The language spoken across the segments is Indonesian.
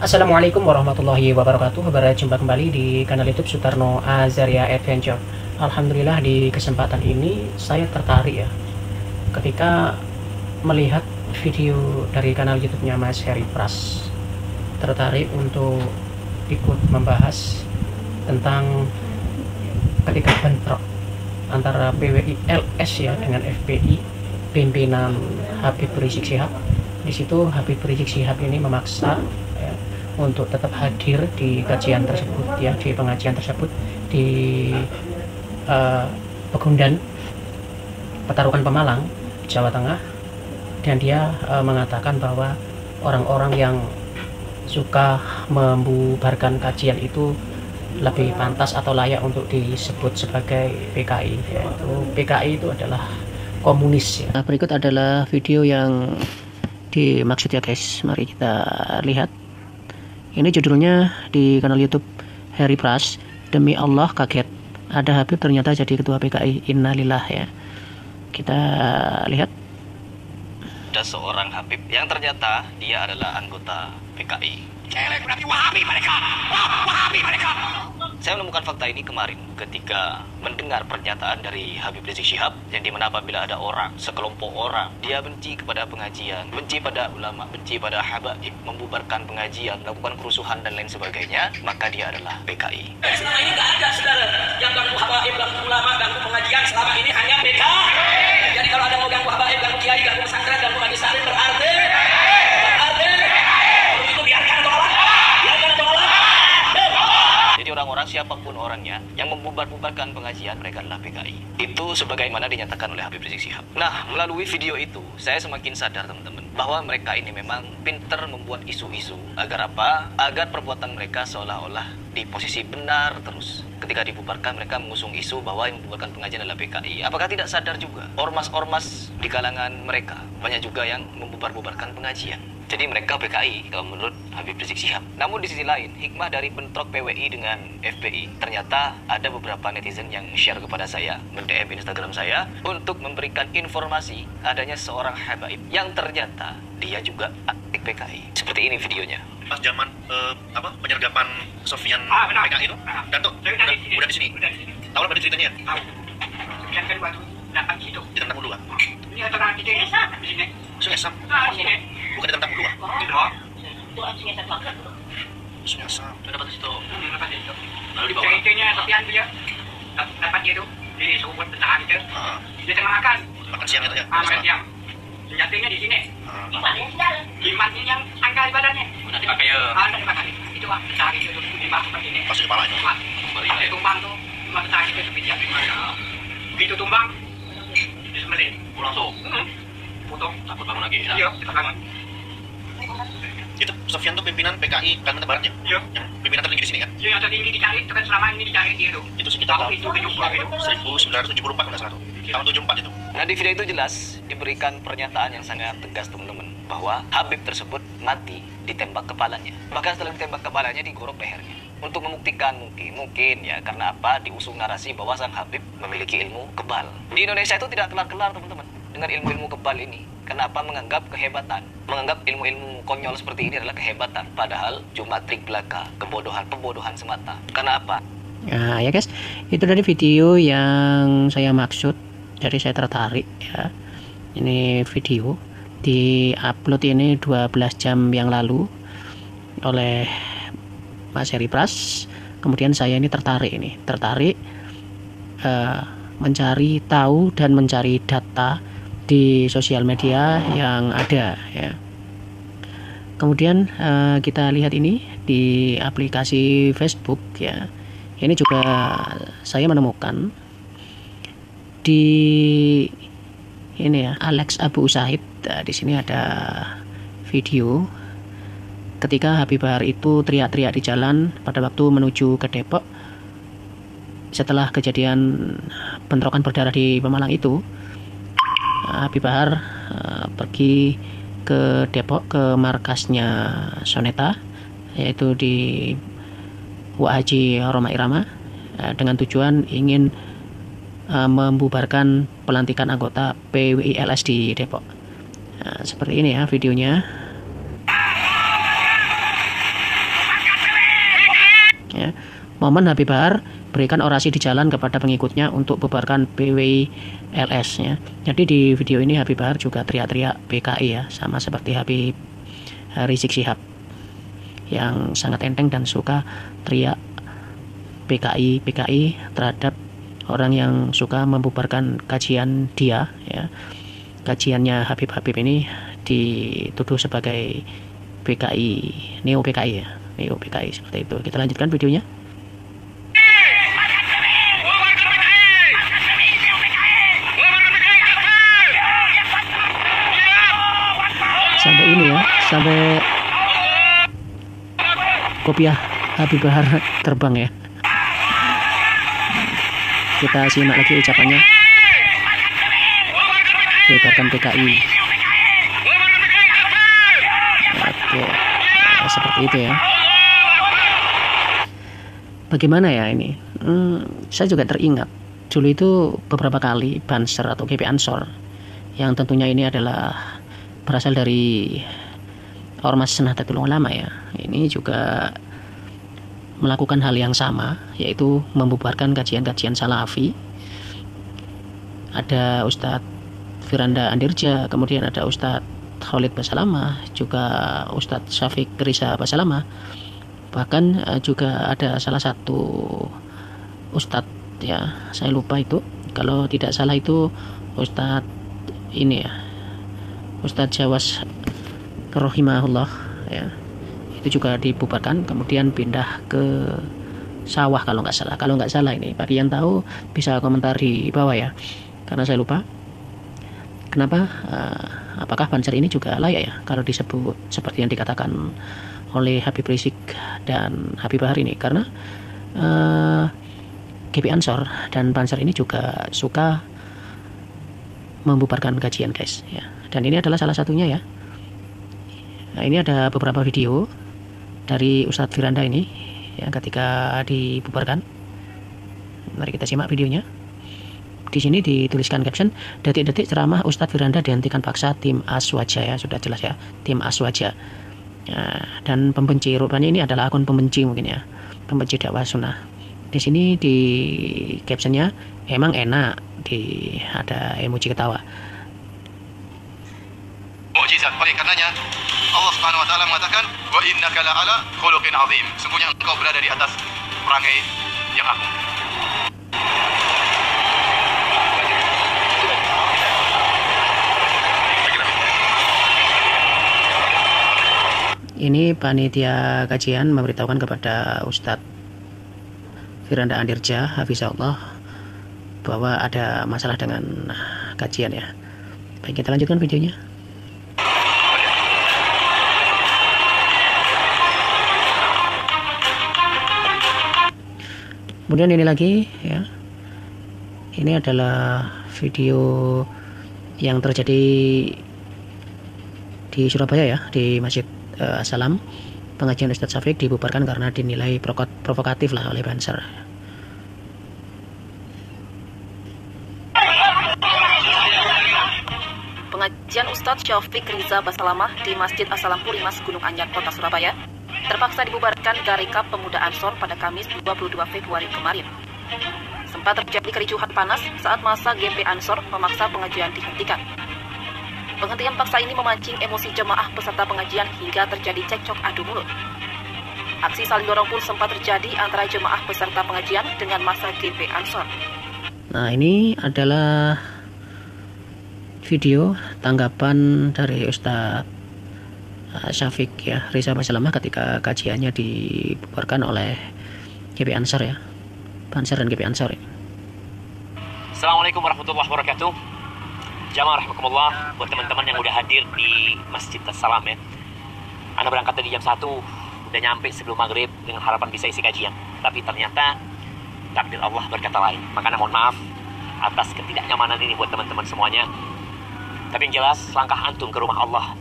Assalamualaikum warahmatullahi wabarakatuh. Berjumpa kembali di kanal YouTube Sutarno Azaria Adventure. Alhamdulillah, di kesempatan ini saya tertarik ya ketika melihat video dari kanal YouTube-nya Mas Heri Pras. Tertarik untuk ikut membahas tentang ketika bentrok antara PWI LS ya dengan FPI pimpinan Habib Rizik Syihab. Di situ Habib Rizik Syihab ini memaksa ya, untuk tetap hadir di kajian tersebut ya, di pengajian tersebut di Pegundan Petarukan Pemalang, Jawa Tengah, dan dia mengatakan bahwa orang-orang yang suka membubarkan kajian itu lebih pantas atau layak untuk disebut sebagai PKI, yaitu PKI itu adalah komunis ya. Berikut adalah video yang dimaksud ya guys, mari kita lihat. Ini judulnya di kanal YouTube Heri Pras, demi Allah kaget ada Habib ternyata jadi ketua PKI, innalillah ya. Kita lihat. Ada seorang Habib yang ternyata dia adalah anggota PKI. Celek berarti Wahabi mereka. Wahabi mereka. Saya menemukan fakta ini kemarin ketika mendengar pernyataan dari Habib Rizik Syihab yang dimana apabila ada orang, sekelompok orang, dia benci kepada pengajian, benci pada ulama, benci pada habaib, membubarkan pengajian, melakukan kerusuhan dan lain sebagainya, maka dia adalah PKI. Selama ini nggak ada saudara yang ganggu habaib, ganggu ulama, ganggu pengajian. Selama ini hanya PKI. Jadi kalau ada mau ganggu habaib, ganggu kiai, ganggu pesantren, ganggu majelis taklim, berarti itu biarkan tolak, biarkan tolak. Jadi orang-orang siapapun orangnya yang membubarkan pengajian, mereka adalah PKI. Itu sebagaimana dinyatakan oleh Habib Rizik Syihab. Nah, melalui video itu, saya semakin sadar teman-teman, bahwa mereka ini memang pinter membuat isu-isu. Agar apa? Agar perbuatan mereka seolah-olah di posisi benar terus. Ketika dibubarkan, mereka mengusung isu bahwa yang membubarkan pengajian adalah PKI. Apakah tidak sadar juga? Ormas-ormas di kalangan mereka banyak juga yang membubarkan pengajian. Jadi mereka PKI kalau menurut Habib Rizik Syihab. Namun di sisi lain, hikmah dari bentrok PWI dengan FPI, ternyata ada beberapa netizen yang share kepada saya, men-DM Instagram saya, untuk memberikan informasi adanya seorang habaib yang ternyata dia juga aktif PKI. Seperti ini videonya. Pas zaman penyergapan Sofian PKI itu, Dato udah di sini. Tahu apa ceritanya? Tahu. Yang kedua tuh dapat situ. Di Tentang Ulu. Ini antara kita di sini. Sungai Sam. Di sini. Bukan di Tentang Ulu. Tidak. Sungai Sam. Sudah dapat di situ. Dapat situ. Lalu di bawah. Ceritanya Sofian dia dapat dia tuh di sumur pecahan itu. Dia tengah makan. Makan siang itu ya. Makan siang. Senjatanya di sini. Limatnya yang angka di badannya. Nanti pakai ya. Ada dipakai. Itu pak pecahan itu tuh limat seperti ini. Masuk kepalanya. Dia tumbang tuh. Limat pecahan itu seperti apa? Begitu tumbang, disembelih. Langsung. Potong. Takut bangun lagi. Iya, kita bangun. Itu Sofian tuh pimpinan PKI Kalimantan Barat ya? Iya. Yang pimpinan tertinggi di sini kan? Iya, yang tertinggi dicari, itu kan selama ini dicari dia tuh. Itu sekitar tahun itu hidup itu. 1974 kalau nggak salah tuh. Tahun 74 itu. Nah, di video itu jelas diberikan pernyataan yang sangat tegas teman-teman, bahwa Habib tersebut mati ditembak kepalanya. Bahkan setelah ditembak kepalanya digorok lehernya. Untuk membuktikan mungkin ya, karena apa? Diusung narasi bahwa sang Habib memiliki ilmu kebal. Di Indonesia itu tidak kelar-kelar teman-teman dengan ilmu-ilmu kebal ini. Kenapa menganggap kehebatan? Menganggap ilmu-ilmu konyol seperti ini adalah kehebatan. Padahal cuma trik belaka, kebodohan, pembodohan semata. Karena apa? Nah ya guys, itu dari video yang saya maksud, jadi saya tertarik ya. Ini video di upload ini 12 jam yang lalu oleh Mas Heri Pras. Kemudian saya ini tertarik mencari tahu dan mencari data di sosial media yang ada ya. Kemudian kita lihat ini di aplikasi Facebook ya. Ini juga saya menemukan di ini ya, Alex Abu Usaid. Di sini ada video ketika Habib Bahar itu teriak-teriak di jalan pada waktu menuju ke Depok setelah kejadian bentrokan berdarah di Pemalang itu. Habib Bahar pergi ke Depok, ke markasnya Soneta, yaitu di Wak Haji Roma Irama, dengan tujuan ingin membubarkan pelantikan anggota PWI LS di Depok. Nah, seperti ini ya videonya. momen Habib Bahar berikan orasi di jalan kepada pengikutnya untuk bubarkan PWLS ya. Jadi di video ini Habib Bahar juga teriak-teriak PKI ya, sama seperti Habib Rizik Syihab yang sangat enteng dan suka teriak PKI terhadap orang yang suka membubarkan kajian dia ya. Kajiannya Habib ini dituduh sebagai PKI, neo PKI ya, neo PKI seperti itu. Kita lanjutkan videonya. Sampai ini ya, sampai kopiah Habib Bahar terbang ya. Kita simak lagi ucapannya. Bubarkan PKI. Oke, seperti itu ya. Bagaimana ya ini? Saya juga teringat dulu itu beberapa kali Banser atau GP Ansor yang tentunya ini adalah berasal dari Ormas Nahdlatul Ulama ya. Ini juga melakukan hal yang sama, yaitu membubarkan kajian-kajian salafi. Ada Ustadz Firanda Andirja, kemudian ada Ustadz Khalid Basalamah, juga Ustadz Syafiq Riza Basalamah. Bahkan juga ada salah satu Ustadz ya, saya lupa itu, kalau tidak salah itu Ustadz ini ya, Ustadz Jawas Rohimahullah ya, itu juga dibubarkan, kemudian pindah ke sawah kalau nggak salah ini. Bagi yang tahu bisa komentar di bawah ya, karena saya lupa. Kenapa? Apakah Banser ini juga layak ya kalau disebut seperti yang dikatakan oleh Habib Rizik dan Habib Bahar ini? Karena GP Ansor dan Banser ini juga suka membubarkan kajian guys ya. Dan ini adalah salah satunya ya. Nah, ini ada beberapa video dari Ustadz Firanda ini ya, ketika dibubarkan. Mari kita simak videonya. Di sini dituliskan caption, detik-detik ceramah Ustadz Firanda dihentikan paksa tim Aswaja ya, sudah jelas ya, tim Aswaja. Dan pembenci, rupanya ini adalah akun pembenci mungkin ya, pembenci dakwah sunnah. Di sini di captionnya emang enak, ada emoji ketawa. Mukjizat, oleh karenanya Allah Subhanahu wa taala mengatakan wa innaka la'ala khuluqin azim. Sungguhnya engkau berada di atas perangai yang agung. Ini panitia kajian memberitahukan kepada Ustadz Firanda Andirja Hafizahullah bahwa ada masalah dengan kajian ya. Baik, kita lanjutkan videonya. Kemudian ini lagi ya. Ini adalah video yang terjadi di Surabaya ya, di Masjid Assalam. Pengajian Ustadz Syafiq dibubarkan karena dinilai provokatif lah oleh Banser. Pengajian Ustadz Syafiq Riza Basalamah di Masjid Assalam Pulimas, Gunung Anyar, Kota Surabaya terpaksa dibubarkan dari Kap Pemuda Ansor pada Kamis 22 Februari kemarin. Sempat terjadi kericuhan panas saat masa GP Ansor memaksa pengajian dihentikan. Penghentian paksa ini memancing emosi jemaah peserta pengajian hingga terjadi cekcok adu mulut. Aksi saling dorong pun sempat terjadi antara jemaah peserta pengajian dengan massa GP Ansor. Nah, ini adalah video tanggapan dari Ustadz Syafiq ya, Riza Basalamah ketika kajiannya dibubarkan oleh GP Ansor ya, Banser dan GP Ansor ya. Assalamualaikum warahmatullahi wabarakatuh. Jamaah rahimakumullah, buat teman-teman yang udah hadir di Masjid Assalam ya. Anda berangkat tadi jam 1, udah nyampe sebelum maghrib dengan harapan bisa isi kajian. Tapi ternyata takdir Allah berkata lain. Makanya mohon maaf atas ketidaknyamanan ini buat teman-teman semuanya. Tapi yang jelas, langkah antum ke rumah Allah,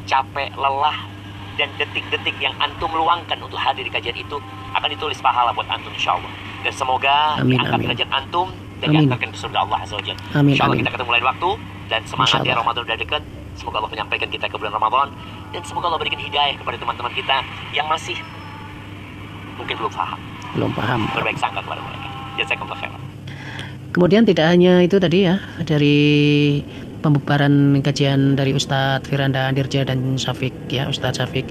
capek, lelah, dan detik-detik yang antum luangkan untuk hadir di kajian itu akan ditulis pahala buat antum insyaAllah. Dan semoga diangkat derajat antum dan diantarkan ke surga Allah Azza wa Jalla. InsyaAllah kita ketemu lain waktu, dan semangat ya, Ramadan udah dekat. Semoga Allah menyampaikan kita ke bulan Ramadan, dan semoga Allah berikan hidayah kepada teman-teman kita yang masih mungkin belum paham. belum paham. berbaik sangka kepada mereka. Jazakallah khairan. Kemudian tidak hanya itu tadi ya, dari pembubaran kajian dari Ustadz Firanda Dirja dan Syafiq ya, Ustadz Syafiq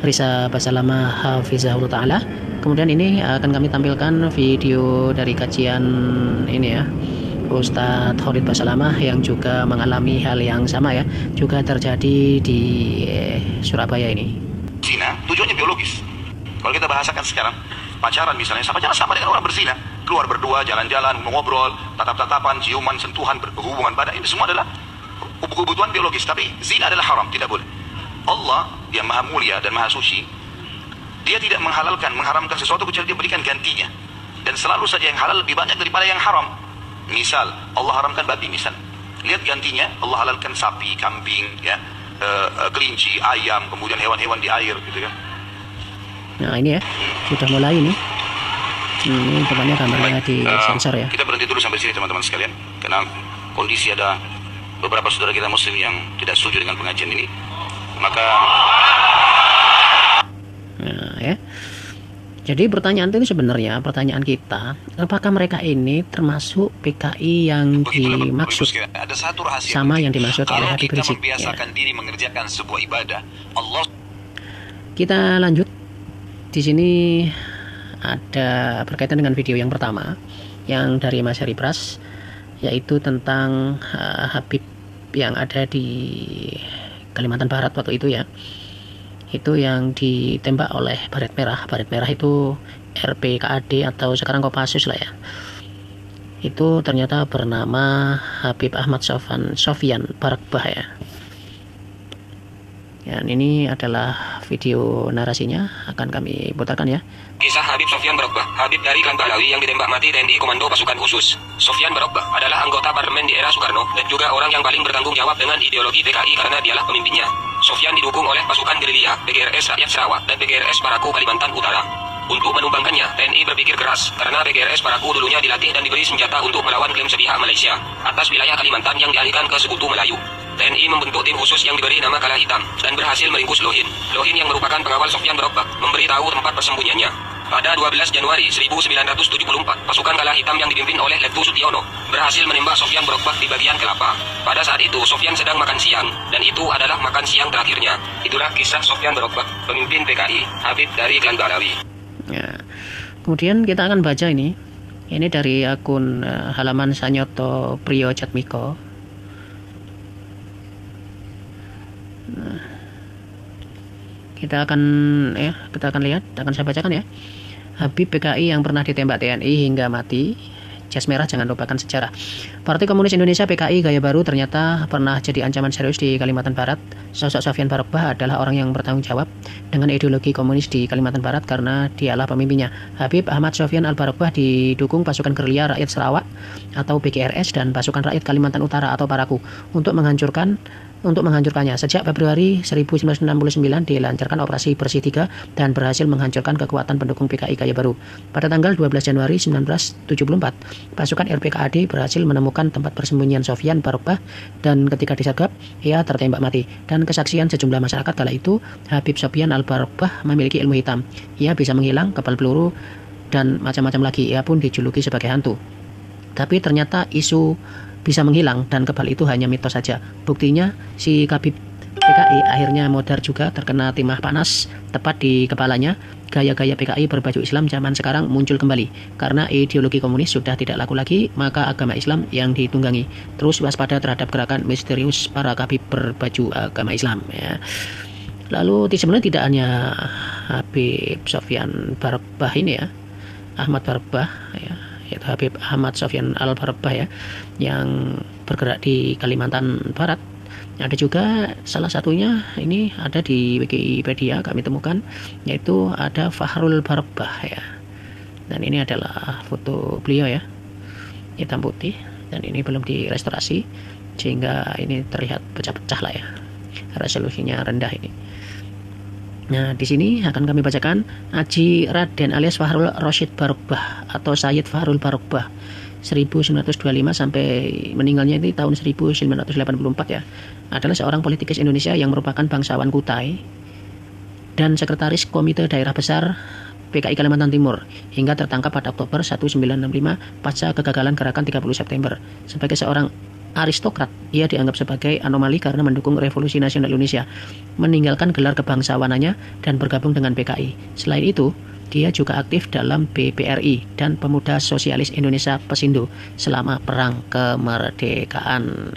Riza Basalamah Hafizahullah Ta'ala. Kemudian ini akan kami tampilkan video dari kajian ini ya, Ustadz Khalid Basalamah yang juga mengalami hal yang sama ya, juga terjadi di Surabaya ini. Zina tujuannya biologis. Kalau kita bahasakan sekarang, pacaran misalnya, sama dengan orang berzina. Keluar berdua, jalan-jalan, ngobrol, tatap-tatapan, ciuman, sentuhan, berhubungan badan, ini semua adalah kebutuhan biologis. Tapi zina adalah haram, tidak boleh. Allah yang maha mulia dan maha suci, dia tidak mengharamkan sesuatu kecuali dia berikan gantinya. Dan selalu saja yang halal lebih banyak daripada yang haram. Misal, Allah haramkan babi misal. Lihat gantinya, Allah halalkan sapi, kambing, ya, kelinci, ayam, kemudian hewan-hewan di air, gitu kan. Nah ini ya, sudah mulai nih. Ini tempatnya kameranya di sensor ya. Kita berhenti dulu sampai sini teman-teman sekalian, karena kondisi ada beberapa saudara kita muslim yang tidak setuju dengan pengajian ini. Maka nah, ya. Jadi pertanyaan itu sebenarnya pertanyaan kita, apakah mereka ini termasuk PKI yang dimaksud ada satu rahasia sama yang dimaksud oleh kalau Habib kita Rizik membiasakan ya. diri mengerjakan sebuah ibadah, Allah. Kita lanjut. Di sini ada berkaitan dengan video yang pertama yang dari Mas Heri Pras, yaitu tentang Habib yang ada di Kalimantan Barat waktu itu ya. Itu yang ditembak oleh Baret Merah. Baret Merah itu RPKAD atau sekarang Kopassus lah ya. Itu ternyata bernama Habib Ahmad Sofyan Barakbah ya. Dan ini adalah video narasinya, akan kami putarkan ya. Kisah Habib Sofyan Barakbah, Habib dari klan Pahlawi yang ditembak mati TNI Komando Pasukan Khusus. Sofyan Barakbah adalah anggota parlemen di era Soekarno dan juga orang yang paling bertanggung jawab dengan ideologi PKI karena dialah pemimpinnya. Sofyan didukung oleh pasukan gerilya, PGRS Rakyat Sarawak dan PGRS Paraku Kalimantan Utara. Untuk menumbangkannya, TNI berpikir keras karena PGRS Paraku dulunya dilatih dan diberi senjata untuk melawan klaim sepihak Malaysia atas wilayah Kalimantan yang dialihkan ke Sekutu Melayu. TNI membentuk tim khusus yang diberi nama Kala Hitam dan berhasil meringkus Lohin. Lohin yang merupakan pengawal Sofyan Barakbah memberitahu tempat persembunyiannya. Pada 12 Januari 1974, pasukan Kala Hitam yang dipimpin oleh Letu Sutiono berhasil menembak Sofyan Barakbah di bagian kelapa. Pada saat itu Sofyan sedang makan siang dan itu adalah makan siang terakhirnya. Itulah kisah Sofyan Barakbah, pemimpin PKI, Habib dari klan Pahlawi. Ya. Kemudian kita akan baca ini dari akun halaman Sanyoto Priyo Jatmiko. Kita akan lihat, akan saya bacakan ya. Habib PKI yang pernah ditembak TNI hingga mati, jas merah jangan lupakan sejarah. Partai Komunis Indonesia PKI Gaya Baru ternyata pernah jadi ancaman serius di Kalimantan Barat. Sosok Sofyan Barakbah adalah orang yang bertanggung jawab dengan ideologi komunis di Kalimantan Barat karena dialah pemimpinnya. Habib Ahmad Sofyan Al-Barakbah didukung pasukan gerilya Rakyat Sarawak atau PGRS dan pasukan rakyat Kalimantan Utara atau Paraku untuk menghancurkannya. Sejak Februari 1969 dilancarkan operasi Bersih 3 dan berhasil menghancurkan kekuatan pendukung PKI Gaya Baru. Pada tanggal 12 Januari 1974, pasukan RPKAD berhasil menemukan tempat persembunyian Sofyan Barakbah dan ketika disergap, ia tertembak mati. Dan kesaksian sejumlah masyarakat kala itu, Habib Sofyan Al-Barakbah memiliki ilmu hitam. Ia bisa menghilang, kebal peluru, dan macam-macam lagi. Ia pun dijuluki sebagai hantu. Tapi ternyata isu bisa menghilang dan kebal itu hanya mitos saja. Buktinya si Habib PKI akhirnya modar juga, terkena timah panas tepat di kepalanya. Gaya-gaya PKI berbaju Islam zaman sekarang muncul kembali karena ideologi komunis sudah tidak laku lagi, maka agama Islam yang ditunggangi. Terus waspada terhadap gerakan misterius para Habib berbaju agama Islam ya. Lalu sebenarnya tidak hanya Habib Sofyan Barakbah ini ya, Ahmad Barakbah ya, yaitu Habib Ahmad Sofyan Al-Barakbah ya, yang bergerak di Kalimantan Barat. Ada juga salah satunya ini ada di Wikipedia kami temukan, yaitu ada Fahrul Barakbah ya. Dan ini adalah foto beliau ya, hitam putih, dan ini belum direstorasi sehingga ini terlihat pecah-pecah lah ya, resolusinya rendah ini. Nah, di sini akan kami bacakan Haji Raden alias Fahrul Rosyid Barakbah atau Sayyid Fahrul Barakbah 1925 sampai meninggalnya ini tahun 1984 ya. Adalah seorang politikus Indonesia yang merupakan bangsawan Kutai dan sekretaris Komite Daerah Besar PKI Kalimantan Timur hingga tertangkap pada Oktober 1965 pasca kegagalan gerakan 30 September. Sebagai seorang aristokrat, ia dianggap sebagai anomali karena mendukung Revolusi Nasional Indonesia, meninggalkan gelar kebangsawanannya dan bergabung dengan PKI. Selain itu, dia juga aktif dalam BPRI dan Pemuda Sosialis Indonesia Pesindo selama Perang Kemerdekaan.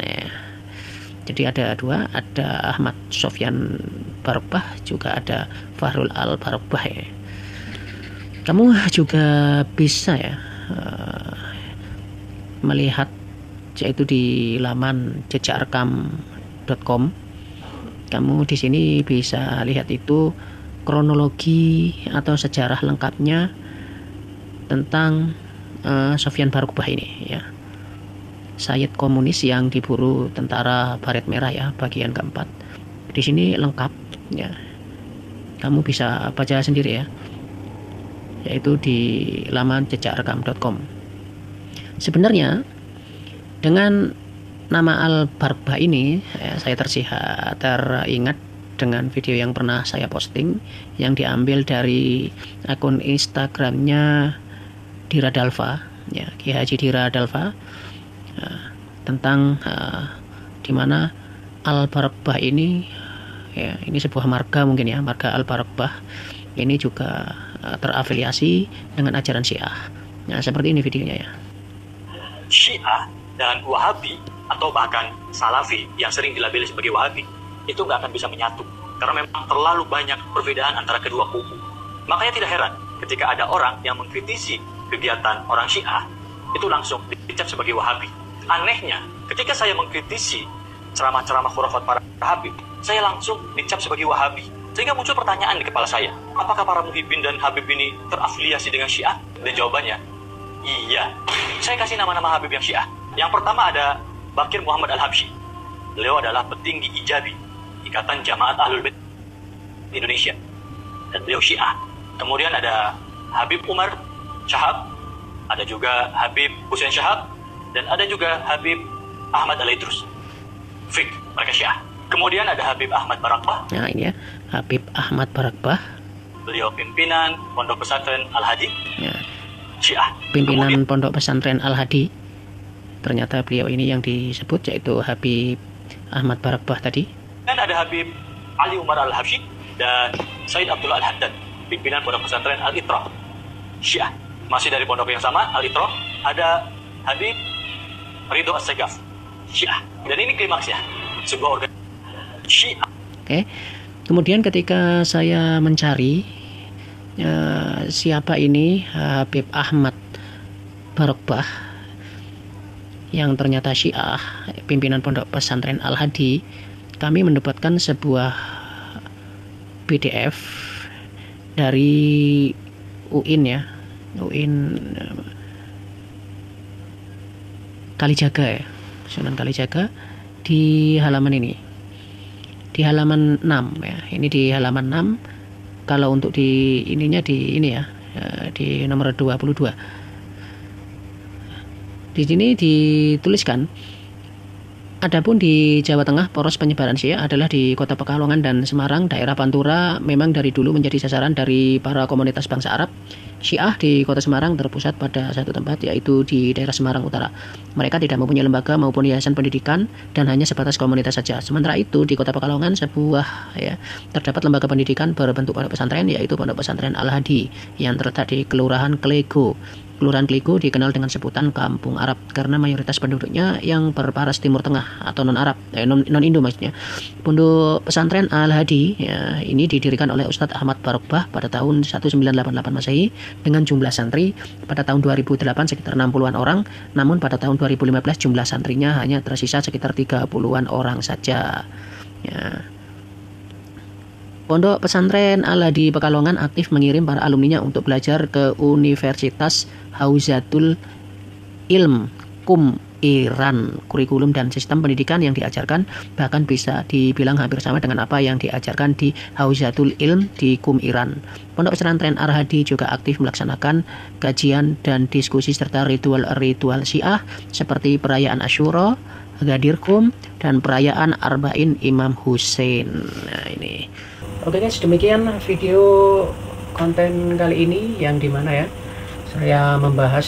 Jadi ada dua, ada Ahmad Sofyan Barogbah, juga ada Fahrul Al Barogbah ya. Kamu juga bisa ya melihat yaitu di laman jejakrekam.com. Kamu di sini bisa lihat itu kronologi atau sejarah lengkapnya tentang Sofyan Barogbah ini ya. Sayyid komunis yang diburu tentara Baret Merah ya, bagian keempat. Di sini lengkap ya. Kamu bisa baca sendiri ya. Yaitu di laman jejakrekam.com. Sebenarnya dengan nama Al Barogbah ini ya, saya teringat dengan video yang pernah saya posting yang diambil dari akun Instagramnya Dira Dalva ya, Ki Haji Dira Dalva, tentang dimana Al Barogbah ini ya, ini sebuah marga mungkin ya, marga Al Barogbah ini juga terafiliasi dengan ajaran Syiah. Nah, seperti ini videonya ya. Syiah dan Wahabi atau bahkan Salafi yang sering dilabeli sebagai Wahabi itu nggak akan bisa menyatu karena memang terlalu banyak perbedaan antara kedua kubu. Makanya tidak heran ketika ada orang yang mengkritisi kegiatan orang Syiah itu langsung dicap sebagai Wahabi. Anehnya, ketika saya mengkritisi ceramah-ceramah khurafat para Habib, saya langsung dicap sebagai Wahabi. Sehingga muncul pertanyaan di kepala saya, apakah para muhibbin dan Habib ini terafiliasi dengan Syiah? Dan jawabannya, iya. Saya kasih nama-nama Habib yang Syiah. Yang pertama ada Bakir Muhammad Al-Habsyi. Beliau adalah petinggi Ijabi, Ikatan Jamaat Ahlul Bait Indonesia. Dan beliau Syiah. Kemudian ada Habib Umar Syahab, ada juga Habib Hussein Syahab, dan ada juga Habib Ahmad Al-Idrus. Fik, mereka Syiah. Kemudian ada Habib Ahmad Barogbah. Nah ini ya, Habib Ahmad Barogbah. Beliau pimpinan Pondok Pesantren Al-Hadi. Ya. Syiah. Pimpinan Kemudian, Pondok Pesantren Al-Hadi. Ternyata beliau ini yang disebut yaitu Habib Ahmad Barogbah tadi. dan ada Habib Ali Umar Al-Habsyi dan Said Abdullah Al-Haddad, pimpinan Pondok Pesantren Al-Itra. Syiah. Masih dari pondok yang sama, Al-Itra, ada Habib Ridho As-Segaf. Syiah. Dan ini klimaksnya. Sebuah organisasi Syiah. Oke. Kemudian ketika saya mencari siapa ini Habib Ahmad Barogbah yang ternyata Syiah, pimpinan Pondok Pesantren Al-Hadi, kami mendapatkan sebuah PDF dari UIN ya, UIN Kalijaga ya, Sunan Kalijaga, di halaman ini, di halaman 6 ya. Ini di halaman 6. Kalau untuk di ininya di ini ya, di nomor 22. Di sini dituliskan, adapun di Jawa Tengah poros penyebaran Syiah adalah di Kota Pekalongan dan Semarang. Daerah Pantura memang dari dulu menjadi sasaran dari para komunitas bangsa Arab. Syiah di Kota Semarang terpusat pada satu tempat, yaitu di daerah Semarang Utara. Mereka tidak mempunyai lembaga maupun yayasan pendidikan dan hanya sebatas komunitas saja. Sementara itu di Kota Pekalongan terdapat lembaga pendidikan berbentuk pondok pesantren, yaitu Pondok Pesantren Al-Hadi yang terletak di Kelurahan Klego. Kelurahan Klego dikenal dengan sebutan Kampung Arab karena mayoritas penduduknya yang berparas Timur Tengah atau non-Arab, non-Indo maksudnya. Pondok Pesantren Al-Hadi ya, ini didirikan oleh Ustadz Ahmad Barogbah pada tahun 1988 Masehi dengan jumlah santri pada tahun 2008 sekitar 60-an orang, namun pada tahun 2015 jumlah santrinya hanya tersisa sekitar 30-an orang saja. Ya. Pondok Pesantren Al-Hadi Pekalongan aktif mengirim para alumninya untuk belajar ke Universitas Hauzatul Ilm Iran. Kurikulum dan sistem pendidikan yang diajarkan bahkan bisa dibilang hampir sama dengan apa yang diajarkan di Hauzatul Ilm di Iran. Pondok Pesantren Al-Hadi juga aktif melaksanakan kajian dan diskusi serta ritual-ritual Syiah seperti perayaan Asyura, Ghadir Qum, dan perayaan Arba'in Imam Hussein. Nah ini. Oke guys, demikian video konten kali ini yang dimana ya saya membahas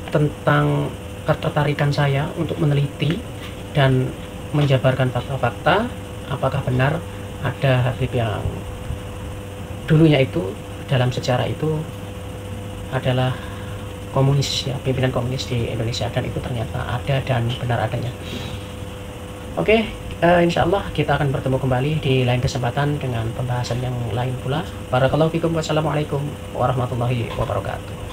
tentang ketertarikan saya untuk meneliti dan menjabarkan fakta-fakta apakah benar ada Habib yang dulunya itu dalam sejarah itu adalah komunis ya, pimpinan komunis di Indonesia, dan itu ternyata ada dan benar adanya. Oke, insya Allah kita akan bertemu kembali di lain kesempatan dengan pembahasan yang lain pula. Barakallahu fikum, wassalamualaikum warahmatullahi wabarakatuh.